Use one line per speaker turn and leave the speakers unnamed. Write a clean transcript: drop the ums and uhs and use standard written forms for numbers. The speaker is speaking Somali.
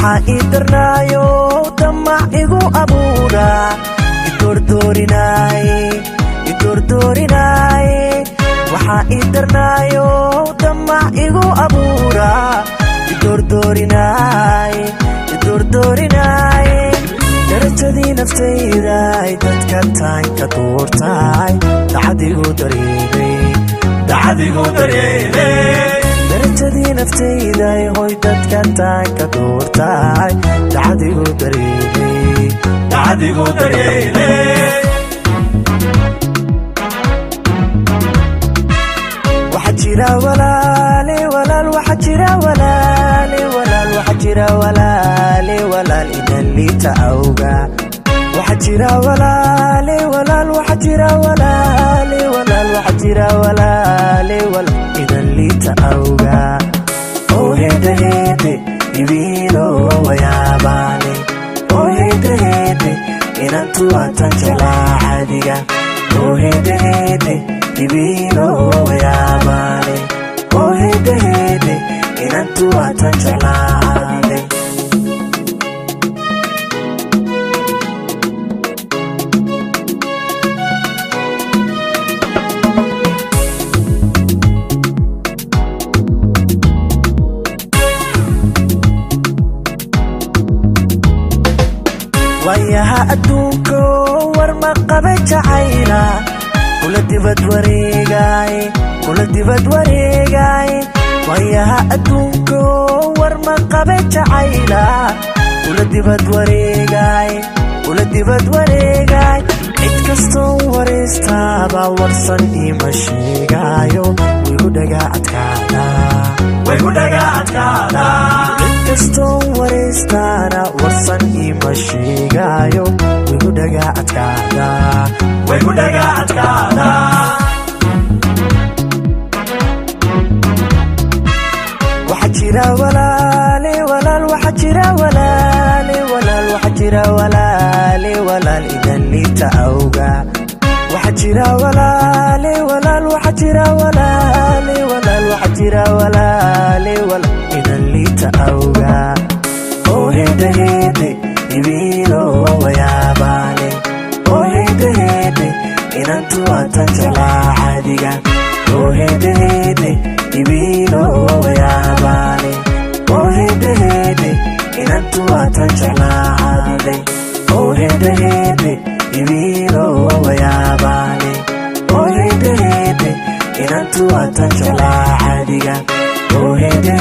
waxa idarnaayo damac igu abuura idordorinaay waxa idarnaayo damac igu abuura idordorinaay darajadii naftayda dadka tahay ka doortaay dacadigu dareeray darajadii naftayda hoy dadka tahay ka doortaay dacadigu dareeray waxa jira walaale waxa jira walaale waxa jira walaale idan liita awga waxa jira walaale waxa jira walaale waxa jira walaale idan liita awga oh hede ibilo wayaabane oh hede inantu atan jalaadiga oh hede ibilo wayaabane oh hede inantu atan jalaade wayaha adduunko war ma qabe jacayla kula dibad wareegay wayaha adduunko war ma qabe jacayla kula dibad wareegay cid kastoo wareystaba warsan ima sheegayo wigu dhaga adkaada cid kastoo wareystana warsan ima sheegayo wigu dhaga adkaada waxa jira walaale waxa jira walaale waxa jira walaale idan liita awga waxa jira walaale waxa jira walaale waxa jira walaale idan liita awga oh hede ibilo wayaabane oh hede inantu atan jalaadiga oh hede ibilo wayaabane oh hede inantu atan jalaade oh hede ibilo wayaabane oh hede inantu atan jalaadiga oh hede